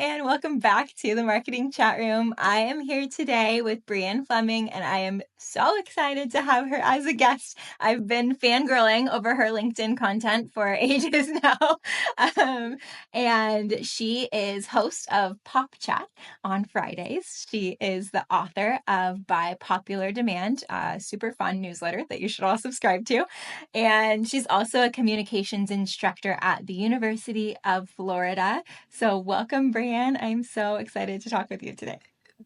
and welcome back to the Marketing Chat Room. I am here today with Brianne Fleming, and I am so excited to have her as a guest. I've been fangirling over her LinkedIn content for ages now. And she is host of Pop Chat on Fridays. She is the author of By Popular Demand, a super fun newsletter that you should all subscribe to. And she's also a communications instructor at the University of Florida. So, welcome, Breanne. I'm so excited to talk with you today.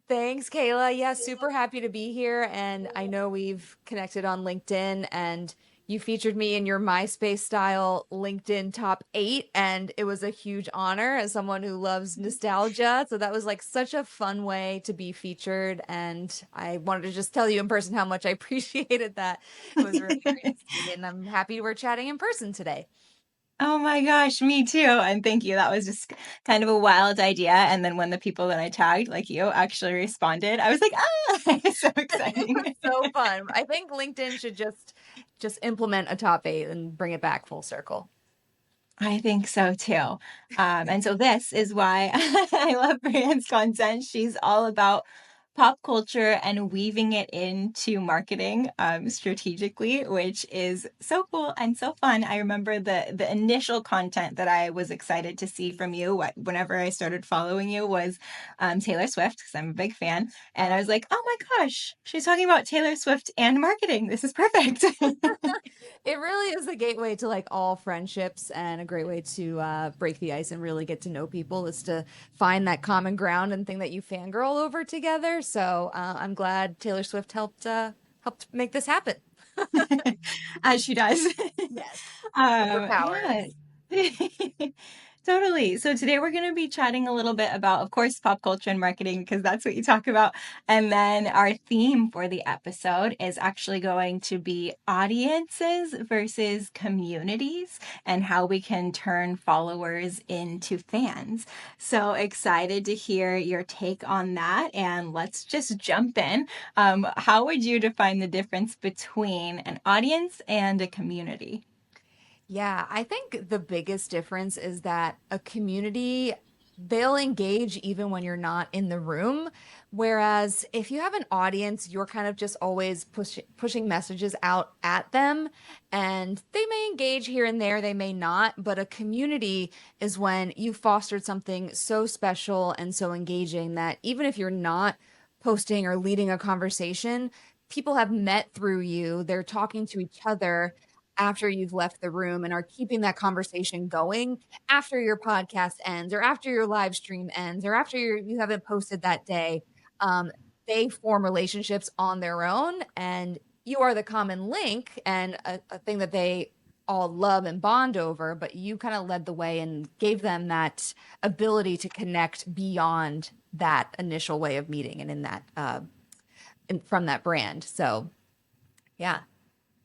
Thanks, Kayla. Yeah, super happy to be here. And I know we've connected on LinkedIn and you featured me in your MySpace style LinkedIn top 8. And it was a huge honor as someone who loves nostalgia. So that was like such a fun way to be featured. And I wanted to just tell you in person how much I appreciated that. It was really great to see. And I'm happy we're chatting in person today. Oh my gosh, me too. And thank you. That was just kind of a wild idea. And then when the people that I tagged, like you, actually responded, I was like, ah, it's so It exciting. was so fun. I think LinkedIn should just implement a top 8 and bring it back full circle. I think so too. And so this is why I love Brianne's content. She's all about pop culture and weaving it into marketing strategically, which is so cool and so fun. I remember the initial content that I was excited to see from you whenever I started following you was Taylor Swift, because I'm a big fan. And I was like, oh my gosh, she's talking about Taylor Swift and marketing. This is perfect. It really is the gateway to like all friendships and a great way to break the ice and really get to know people is to find that common ground and thing that you fangirl over together. So I'm glad Taylor Swift helped make this happen. As she does. Yes, Yeah. superpowers. Totally. So today we're going to be chatting a little bit about, of course, pop culture and marketing, because that's what you talk about. And then our theme for the episode is actually going to be audiences versus communities and how we can turn followers into fans. So excited to hear your take on that. And let's just jump in. How would you define the difference between an audience and a community? Yeah, I think the biggest difference is that a community, they'll engage even when you're not in the room. Whereas if you have an audience, you're kind of just always pushing messages out at them, and they may engage here and there, they may not. But a community is when you fostered something so special and so engaging that even if you're not posting or leading a conversation, people have met through you, they're talking to each other after you've left the room and are keeping that conversation going after your podcast ends or after your live stream ends or after you haven't posted that day. Um, they form relationships on their own, and you are the common link and a thing that they all love and bond over, but you kind of led the way and gave them that ability to connect beyond that initial way of meeting and in that from that brand. So yeah.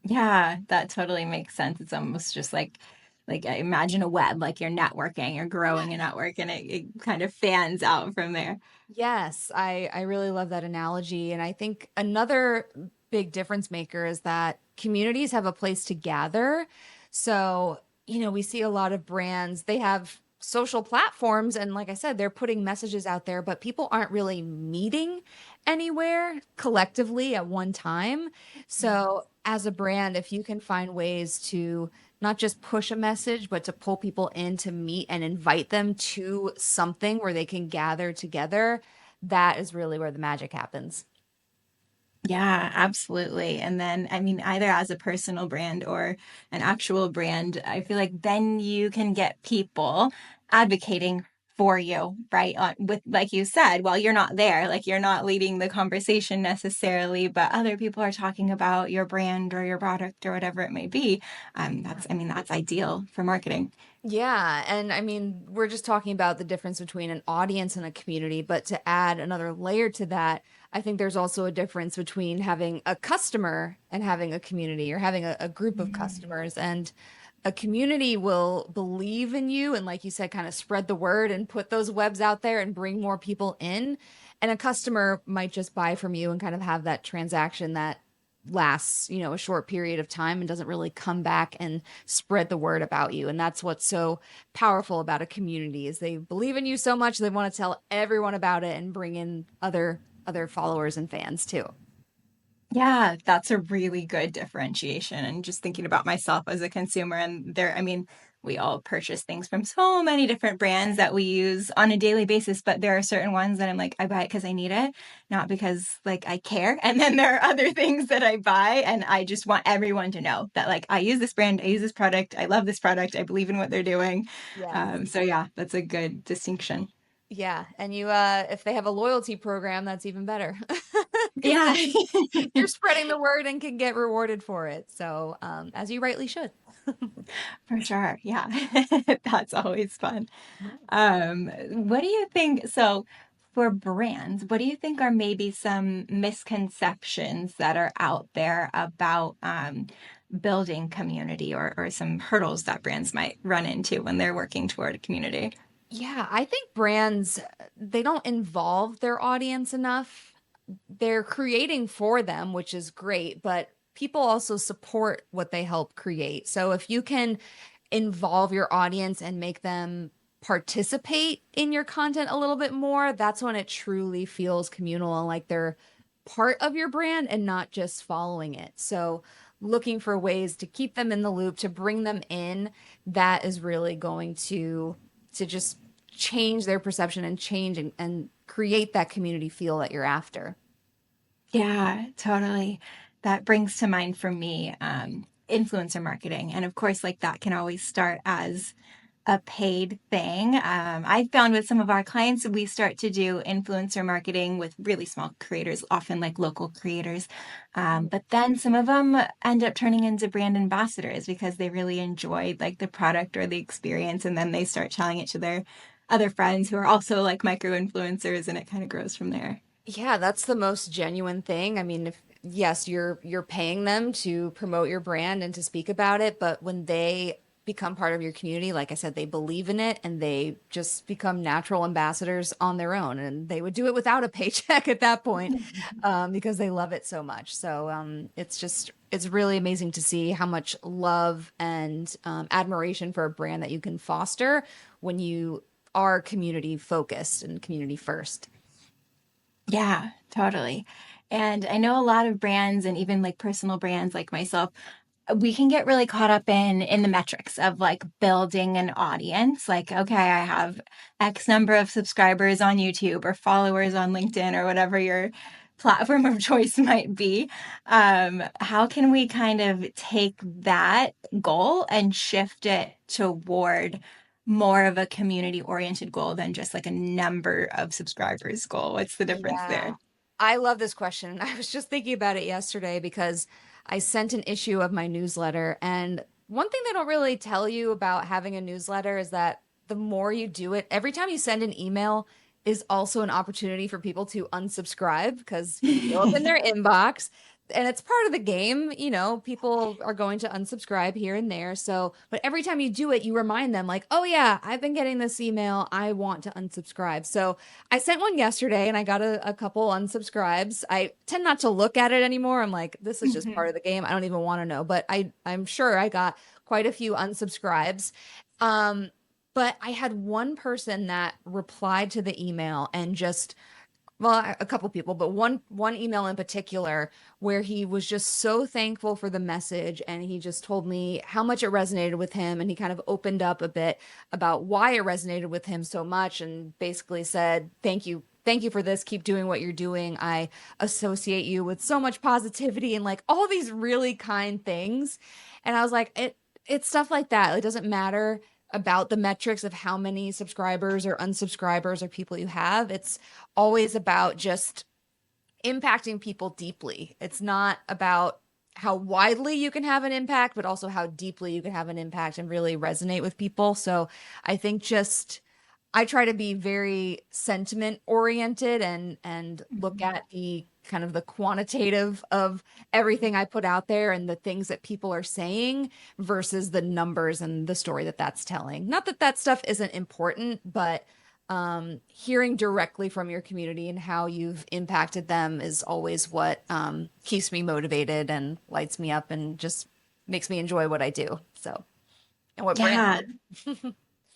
Yeah, that totally makes sense. It's almost just like I imagine a web, like you're networking, you're growing a network, and it kind of fans out from there. Yes, I really love that analogy. And I think another big difference maker is that communities have a place to gather. So, we see a lot of brands, they have social platforms. And like I said, they're putting messages out there, but people aren't really meeting anywhere collectively at one time. So, as a brand, if you can find ways to not just push a message, but to pull people in to meet and invite them to something where they can gather together, that is really where the magic happens. Yeah, absolutely. And then, I mean, either as a personal brand or an actual brand, I feel like then you can get people advocating for you, right? With, like you said, while you're not there, like you're not leading the conversation necessarily, but other people are talking about your brand or your product or whatever it may be. I mean, that's ideal for marketing. Yeah, and I mean, we're just talking about the difference between an audience and a community, but to add another layer to that, I think there's also a difference between having a customer and having a community or having a group of customers. And a community will believe in you and, like you said, kind of spread the word and put those webs out there and bring more people in. And a customer might just buy from you and kind of have that transaction that lasts, a short period of time and doesn't really come back and spread the word about you. And that's what's so powerful about a community is they believe in you so much they want to tell everyone about it and bring in other followers and fans too. Yeah, that's a really good differentiation. And just thinking about myself as a consumer, and there, I mean, we all purchase things from so many different brands that we use on a daily basis, but there are certain ones that I'm like, I buy it because I need it, not because like I care. And then there are other things that I buy and I just want everyone to know that like I use this brand, I use this product, I love this product, I believe in what they're doing. Yes. So yeah, that's a good distinction. Yeah, and you if they have a loyalty program, that's even better. Because Yeah. then you're spreading the word and can get rewarded for it. So, as you rightly should. For sure. Yeah. That's always fun. Right. What do you think? So, for brands, what do you think are maybe some misconceptions that are out there about building community or some hurdles that brands might run into when they're working toward a community? Yeah, I think brands they don't involve their audience enough. They're creating for them, which is great, but people also support what they help create. So if you can involve your audience and make them participate in your content a little bit more, that's when it truly feels communal and like they're part of your brand and not just following it. So looking for ways to keep them in the loop, to bring them in, that is really going to just change their perception and change and create that community feel that you're after. Yeah, totally. That brings to mind for me influencer marketing. And of course, like that can always start as a paid thing. I found with some of our clients, we start to do influencer marketing with really small creators, often like local creators. But then some of them end up turning into brand ambassadors because they really enjoyed like the product or the experience. And then they start telling it to their other friends who are also like micro influencers, and it kind of grows from there. Yeah, that's the most genuine thing. I mean, if yes, you're paying them to promote your brand and to speak about it, but when they become part of your community, like I said, they believe in it and they just become natural ambassadors on their own. And they would do it without a paycheck at that point, because they love it so much. So it's really amazing to see how much love and admiration for a brand that you can foster when you are community focused and community first. Yeah, totally. And I know a lot of brands and even like personal brands like myself, we can get really caught up in the metrics of like building an audience. Like, okay, I have X number of subscribers on YouTube or followers on LinkedIn or whatever your platform of choice might be. How can we kind of take that goal and shift it toward more of a community oriented goal than just like a number of subscribers goal? What's the difference Yeah. there? I love this question. I was just thinking about it yesterday because I sent an issue of my newsletter. And one thing they don't really tell you about having a newsletter is that the more you do it, every time you send an email is also an opportunity for people to unsubscribe because you show up in their inbox. And it's part of the game, people are going to unsubscribe here and there. So, but every time you do it, you remind them, like, oh, yeah, I've been getting this email. I want to unsubscribe. So, I sent one yesterday and I got a couple unsubscribes. I tend not to look at it anymore. I'm like, this is just part of the game. I don't even want to know. But I'm sure I got quite a few unsubscribes. Um, but I had one person that replied to the email and just well, a couple people, but one email in particular where he was just so thankful for the message and he just told me how much it resonated with him and he kind of opened up a bit about why it resonated with him so much and basically said, "Thank you. Thank you for this. Keep doing what you're doing. I associate you with so much positivity and like all these really kind things." And I was like, it's stuff like that. It doesn't matter about the metrics of how many subscribers or unsubscribers or people you have. It's always about just impacting people deeply. It's not about how widely you can have an impact, but also how deeply you can have an impact and really resonate with people. So I think just I try to be very sentiment oriented and look at the kind of the quantitative of everything I put out there and the things that people are saying versus the numbers and the story that that's telling. Not that that stuff isn't important, but hearing directly from your community and how you've impacted them is always what keeps me motivated and lights me up and just makes me enjoy what I do. So, and what Breanne Yeah, does.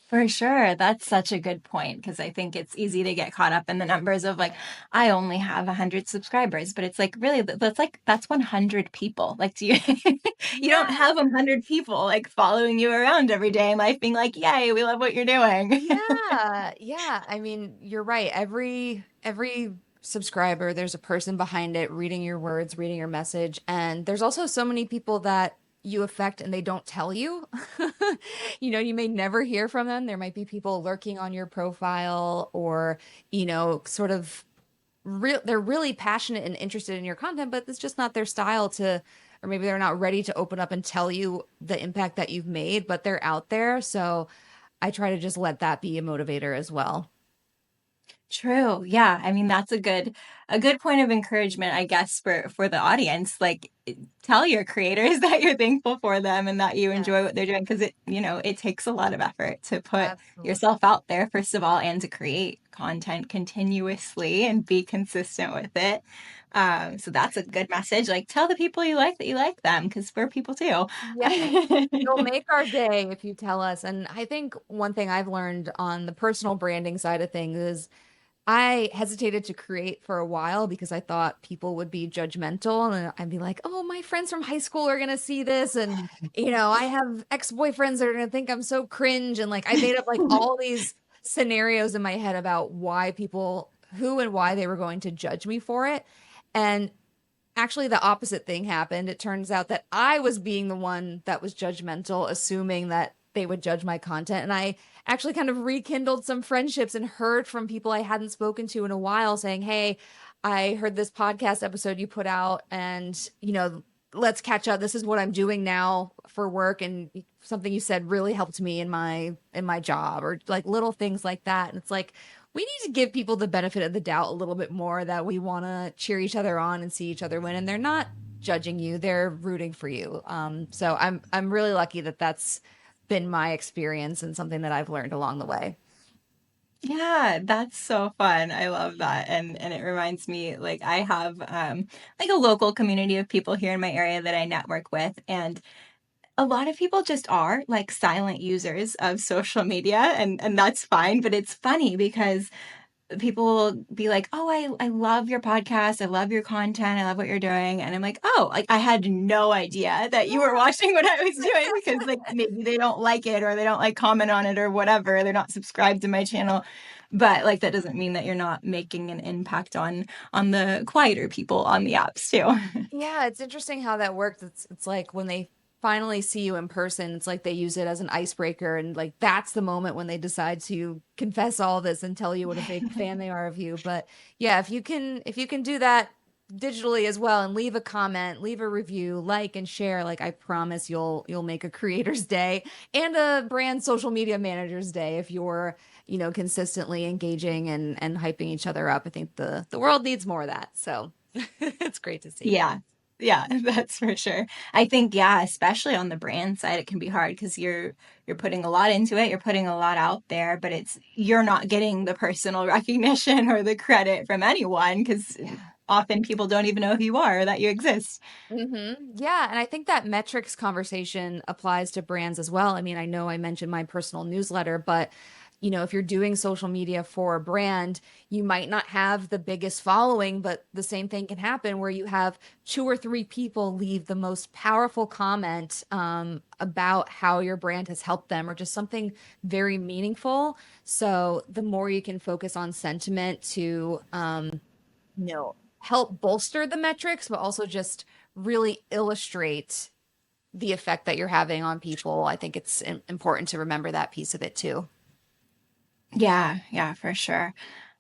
for sure. That's such a good point because I think it's easy to get caught up in the numbers of like, I only have 100 subscribers, but it's like, really, that's 100 people. Like, do you, you don't Yeah. have 100 people like following you around every day in life being like, yay, we love what you're doing. Yeah, yeah. I mean, you're right. Every subscriber, there's a person behind it reading your words, reading your message, and there's also so many people that you affect and they don't tell you. You know, you may never hear from them. There might be people lurking on your profile or, sort of they're really passionate and interested in your content, but it's just not their style to, or maybe they're not ready to open up and tell you the impact that you've made, but they're out there. So I try to just let that be a motivator as well. True. Yeah. I mean, that's a good point of encouragement, I guess, for the audience. Like tell your creators that you're thankful for them and that you enjoy Yes, what they're doing because it takes a lot of effort to put absolutely. yourself out there, first of all, and to create content continuously and be consistent with it. So that's a good message. Like tell the people you like that you like them because we're people too. Yes. You'll make our day if you tell us. And I think one thing I've learned on the personal branding side of things is I hesitated to create for a while because I thought people would be judgmental and I'd be like, oh, my friends from high school are going to see this. And, I have ex-boyfriends that are going to think I'm so cringe. And like, I made up like all these scenarios in my head about who and why they were going to judge me for it. And actually, the opposite thing happened. It turns out that I was being the one that was judgmental, assuming that they would judge my content. And I actually kind of rekindled some friendships and heard from people I hadn't spoken to in a while saying, hey, I heard this podcast episode you put out and, let's catch up. This is what I'm doing now for work. And something you said really helped me in my job or like little things like that. And it's like, we need to give people the benefit of the doubt a little bit more that we want to cheer each other on and see each other win. And they're not judging you, they're rooting for you. So I'm really lucky that that's been my experience and something that I've learned along the way. Yeah, that's so fun. I love that. And it reminds me like I have like a local community of people here in my area that I network with and a lot of people just are like silent users of social media and that's fine, but it's funny because people will be like, "Oh, I love your podcast. I love your content. I love what you're doing." And I'm like, "Oh, like I had no idea that you were watching what I was doing because like maybe they don't like it or they don't like comment on it or whatever. They're not subscribed to my channel." But like that doesn't mean that you're not making an impact on the quieter people on the apps too. Yeah, it's interesting how that works. It's like when they finally see you in person, it's like they use it as an icebreaker and like that's the moment when they decide to confess all this and tell you what a big fan they are of you. But yeah, if you can do that digitally as well and leave a comment, leave a review, like and share, like I promise you'll make a creator's day and a brand social media manager's day if you're, consistently engaging and hyping each other up. I think the world needs more of that. So it's great to see. Yeah. Yeah, that's for sure. I think, yeah, especially on the brand side, it can be hard because you're putting a lot into it, you're putting a lot out there, but you're not getting the personal recognition or the credit from anyone because Yeah. often people don't even know who you are or that you exist. Yeah, and I think that metrics conversation applies to brands as well. I mean, I know I mentioned my personal newsletter, but if you're doing social media for a brand, you might not have the biggest following, but the same thing can happen where you have two or three people leave the most powerful comment about how your brand has helped them or just something very meaningful. So the more you can focus on sentiment to help bolster the metrics, but also just really illustrate the effect that you're having on people. I think it's important to remember that piece of it too. Yeah, yeah, for sure.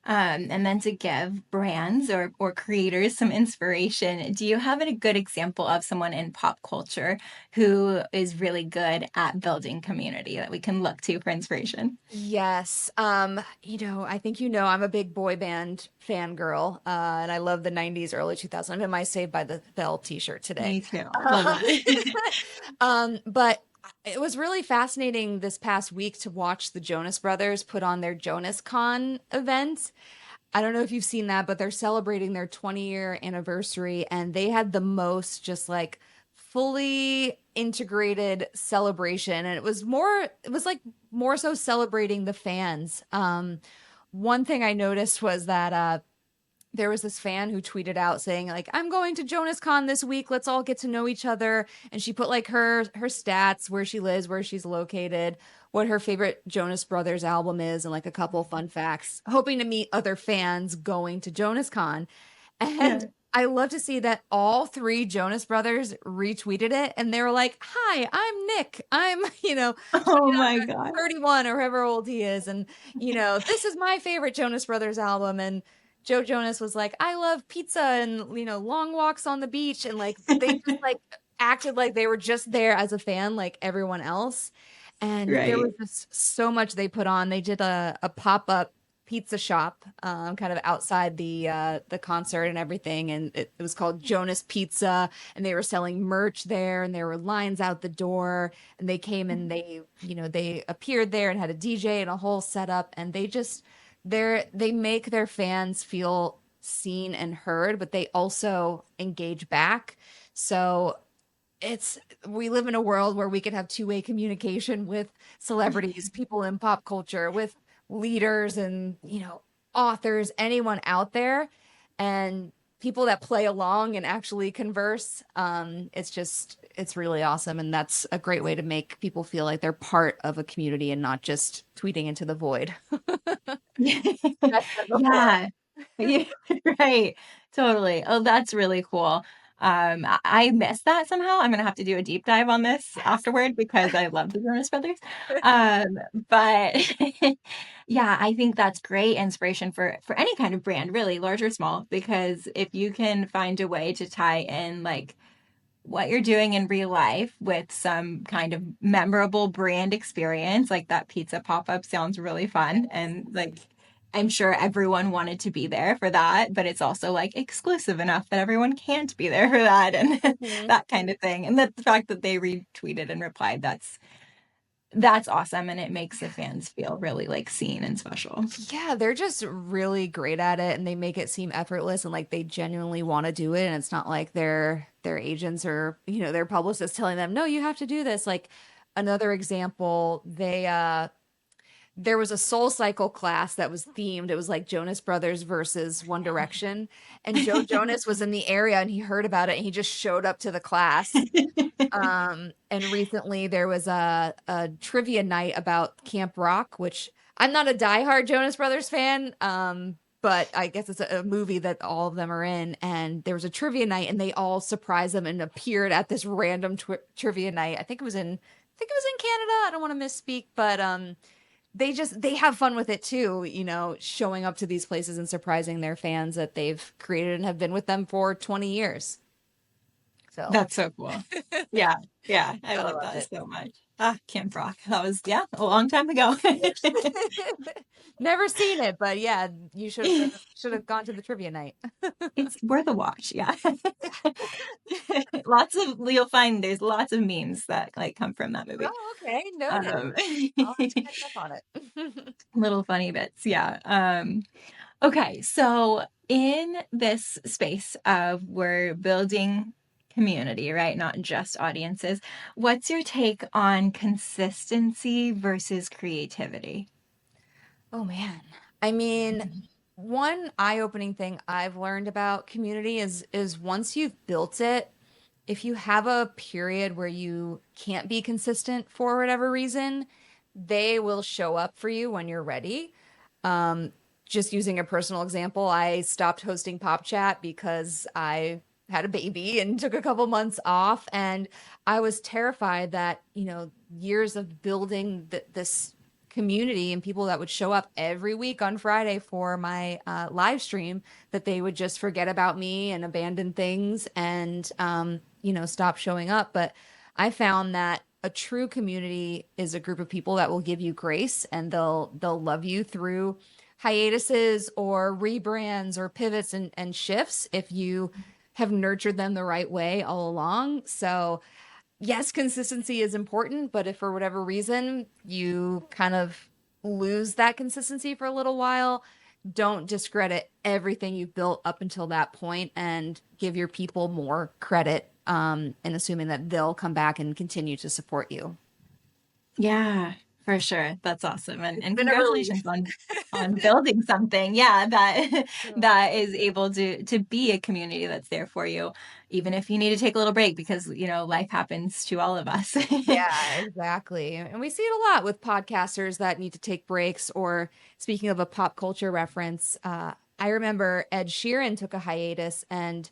And then to give brands or creators some inspiration, do you have a good example of someone in pop culture who is really good at building community that we can look to for inspiration? Yes. I think I'm a big boy band fangirl, and I love the 90s, early 2000s. I'm in my Saved by the Bell t-shirt today. Me too. Love Um, that. but It was really fascinating this past week to watch the Jonas Brothers put on their Jonas Con event. I don't know if you've seen that, but they're celebrating their 20-year anniversary and they had the most just like fully integrated celebration. And it was like more so celebrating the fans. One thing I noticed was that there was this fan who tweeted out saying like, I'm going to Jonas Con this week, let's all get to know each other. And she put like her stats, where she lives, where she's located, what her favorite Jonas Brothers album is, and like a couple fun facts, hoping to meet other fans going to Jonas Con. And Yeah. I love to see that all three Jonas Brothers retweeted it and they were like, hi, I'm Nick, I'm Oh my God. 31 or however old he is, and this is my favorite Jonas Brothers album. And Joe Jonas was like, I love pizza and long walks on the beach, and like they just like acted like they were just there as a fan like everyone else. And there Right. was just so much they put on. They did a pop-up pizza shop kind of outside the concert and everything, and it was called Jonas Pizza, and they were selling merch there, and there were lines out the door, and they came and they appeared there and had a DJ and a whole setup, and they make their fans feel seen and heard, but they also engage back. So it's we live in a world where we can have two-way communication with celebrities, people in pop culture, with leaders and authors, anyone out there, and people that play along and actually converse. It's really awesome, and that's a great way to make people feel like they're part of a community and not just tweeting into the void. I've said before. Yeah. Yeah, right. Totally. Oh, that's really cool. I missed that somehow. I'm gonna have to do a deep dive on this afterward because I love the Jonas Brothers. Um, but yeah, I think that's great inspiration for any kind of brand, really, large or small, because if you can find a way to tie in like what you're doing in real life with some kind of memorable brand experience, like that pizza pop-up sounds really fun. And like, I'm sure everyone wanted to be there for that, but it's also like exclusive enough that everyone can't be there for that and Mhm. that kind of thing. And the fact that they retweeted and replied, that's awesome. And it makes the fans feel really like seen and special. Yeah, they're just really great at it and they make it seem effortless and like they genuinely want to do it, and it's not like their agents or their publicists telling them, "No, you have to do this." Like another example, they there was a Soul Cycle class that was themed. It was like Jonas Brothers versus One Direction, and Joe Jonas was in the area and he heard about it and he just showed up to the class. And recently there was a trivia night about Camp Rock, which I'm not a diehard Jonas Brothers fan, but I guess it's a movie that all of them are in. And there was a trivia night, and they all surprised them and appeared at this random trivia night. I think it was in Canada. I don't want to misspeak, but they have fun with it too. Showing up to these places and surprising their fans that they've created and have been with them for 20 years. So That's so cool. Yeah, yeah, I gotta love love that it. so much. Ah, Camp Rock. That was, yeah, a long time ago. Never seen it, but yeah, you should have gone to the trivia night. It's worth a watch. Yeah. Yeah. You'll find there's lots of memes that like come from that movie. Oh, okay. Noted. Um, I'll have to catch up on it. little funny bits. Yeah. Okay. So in this space of we're building community, right? Not just audiences. What's your take on consistency versus creativity? Oh man. I mean, one eye-opening thing I've learned about community is once you've built it, if you have a period where you can't be consistent for whatever reason, they will show up for you when you're ready. Um, just using a personal example, I stopped hosting Pop Chat because I had a baby and took a couple months off, and I was terrified that, years of building this community and people that would show up every week on Friday for my live stream, that they would just forget about me and abandon things and stop showing up. But I found that a true community is a group of people that will give you grace, and they'll love you through hiatuses or rebrands or pivots and shifts if you have nurtured them the right way all along. So yes, consistency is important, but if for whatever reason you kind of lose that consistency for a little while, don't discredit everything you've built up until that point and give your people more credit, and assuming that they'll come back and continue to support you. Yeah, for sure. That's awesome. It's And been a relief. congratulations on building something. Yeah, that Yeah. that is able to be a community that's there for you, even if you need to take a little break because, life happens to all of us. Yeah, exactly. And we see it a lot with podcasters that need to take breaks. Or speaking of a pop culture reference, I remember Ed Sheeran took a hiatus, and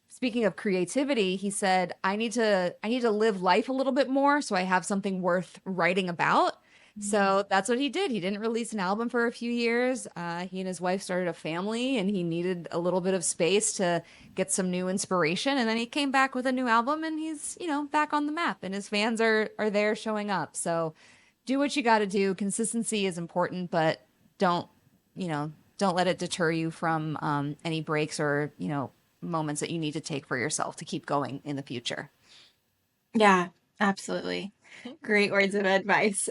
speaking of creativity, he said, I need to live life a little bit more so I have something worth writing about. So that's what he did. He didn't release an album for a few years. He and his wife started a family, and he needed a little bit of space to get some new inspiration. And then he came back with a new album, and he's, back on the map, and his fans are there showing up. So do what you got to do. Consistency is important, but don't, don't let it deter you from any breaks or, moments that you need to take for yourself to keep going in the future. Yeah, absolutely. Great words of advice.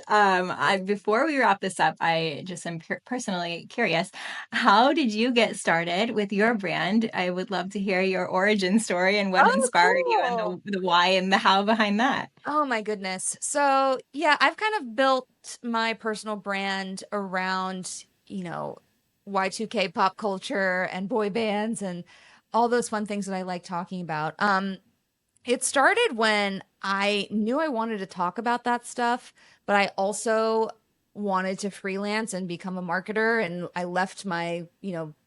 Before we wrap this up, I just am personally curious. How did you get started with your brand? I would love to hear your origin story and what Oh, inspired you and cool. the why and the how behind that. Oh my goodness. So, yeah, I've kind of built my personal brand around, Y2K pop culture and boy bands and all those fun things that I like talking about. It started when I knew I wanted to talk about that stuff, but I also wanted to freelance and become a marketer. And I left my,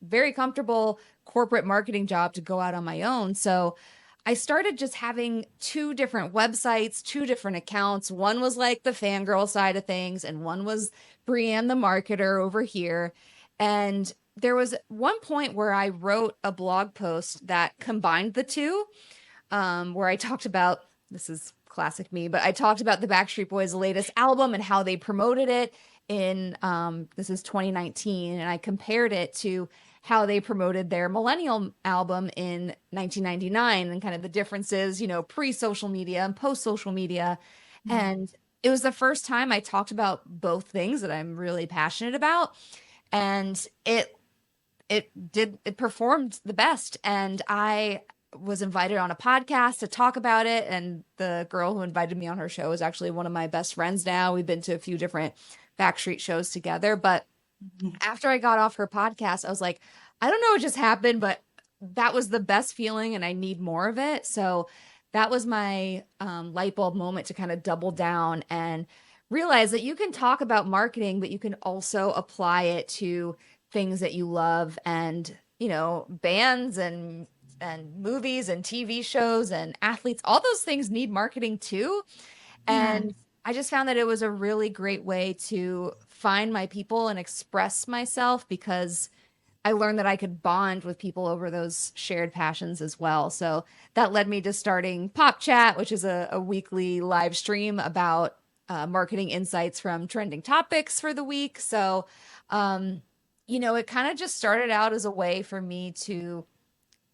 very comfortable corporate marketing job to go out on my own. So I started just having two different websites, two different accounts. One was like the fangirl side of things, and one was Brianne the marketer over here. And there was one point where I wrote a blog post that combined the two, where I talked about, this is classic me, but I talked about the Backstreet Boys' latest album and how they promoted it in, this is 2019, and I compared it to how they promoted their Millennial album in 1999 and kind of the differences, pre-social media and post-social media. And it was the first time I talked about both things that I'm really passionate about. And it performed the best. And I was invited on a podcast to talk about it, and the girl who invited me on her show is actually one of my best friends now. We've been to a few different Backstreet shows together, but after I got off her podcast, I was like, I don't know what just happened, but that was the best feeling and I need more of it. So that was my light bulb moment to kind of double down and realize that you can talk about marketing, but you can also apply it to things that you love, and, bands and movies and TV shows and athletes, all those things need marketing too. Yeah. And I just found that it was a really great way to find my people and express myself, because I learned that I could bond with people over those shared passions as well. So that led me to starting Pop Chat, which is a weekly live stream about marketing insights from trending topics for the week. So, it kind of just started out as a way for me to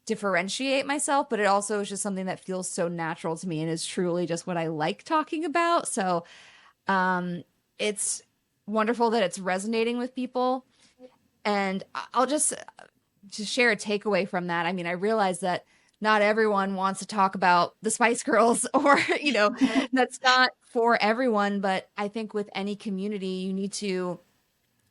differentiate myself, but it also is just something that feels so natural to me and is truly just what I like talking about. So it's wonderful that it's resonating with people. And I'll just share a takeaway from that. I mean, I realize that not everyone wants to talk about the Spice Girls or, that's not for everyone. But I think with any community, you need to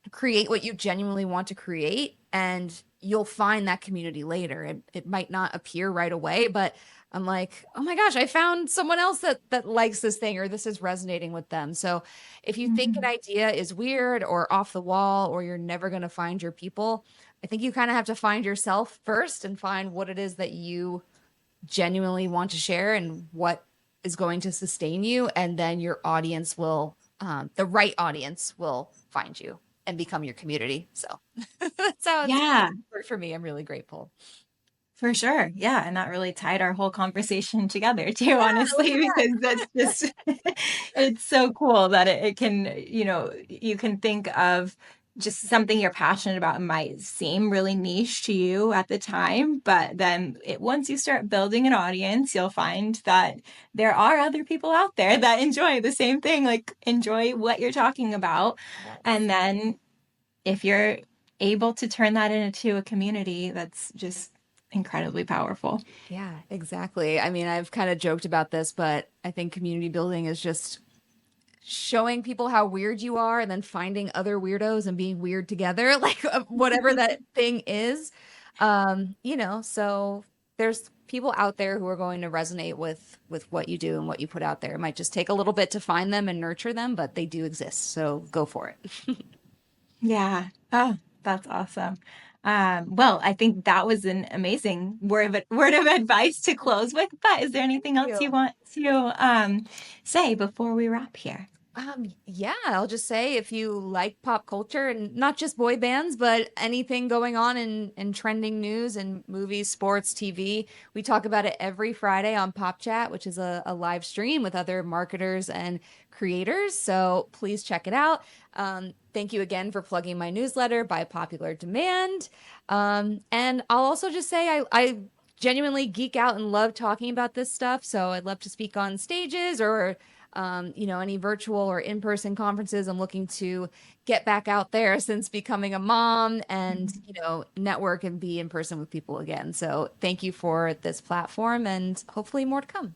create what you genuinely want to create, and you'll find that community later. It might not appear right away, but I'm like, oh my gosh, I found someone else that likes this thing, or this is resonating with them. So if you think an Mhm. idea is weird or off the wall, or you're never going to find your people, I think you kind of have to find yourself first and find what it is that you genuinely want to share and what is going to sustain you. And then your audience will, the right audience will find you and become your community. So that's how it's Yeah. worked for me. I'm really grateful. For sure. Yeah. And that really tied our whole conversation together too, Yeah, look honestly, at that. because that's just, it's so cool that it can, you can think of just something you're passionate about might seem really niche to you at the time, but then once you start building an audience, you'll find that there are other people out there that enjoy the same thing, like enjoy what you're talking about. Yes. And then if you're able to turn that into a community, that's just incredibly powerful. Yeah, exactly. I mean, I've kind of joked about this, but I think community building is just showing people how weird you are and then finding other weirdos and being weird together, like whatever that thing is. So there's people out there who are going to resonate with what you do and what you put out there. It might just take a little bit to find them and nurture them, but they do exist. So go for it. Yeah. Oh, that's awesome. Well, I think that was an amazing word of advice to close with. But is there Thank anything else you you. want to say before we wrap here? Yeah, I'll just say if you like pop culture and not just boy bands, but anything going on in trending news and movies, sports, TV, we talk about it every Friday on Pop Chat, which is a live stream with other marketers and creators. So please check it out. Thank you again for plugging my newsletter by popular demand. And I'll also just say I genuinely geek out and love talking about this stuff. So I'd love to speak on stages or any virtual or in-person conferences. I'm looking to get back out there since becoming a mom and, network and be in person with people again. So thank you for this platform and hopefully more to come.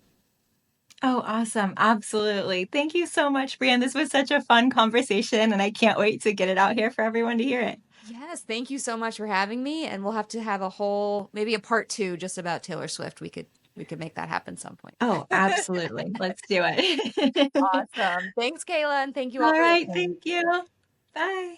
Oh, awesome. Absolutely. Thank you so much, Brianne. This was such a fun conversation, and I can't wait to get it out here for everyone to hear it. Yes, thank you so much for having me. And we'll have to have maybe a part two just about Taylor Swift. We could make that happen some point. Oh, absolutely. Let's do it. Awesome. Thanks, Kayla, and thank you all All for right. listening. Thank you. Bye.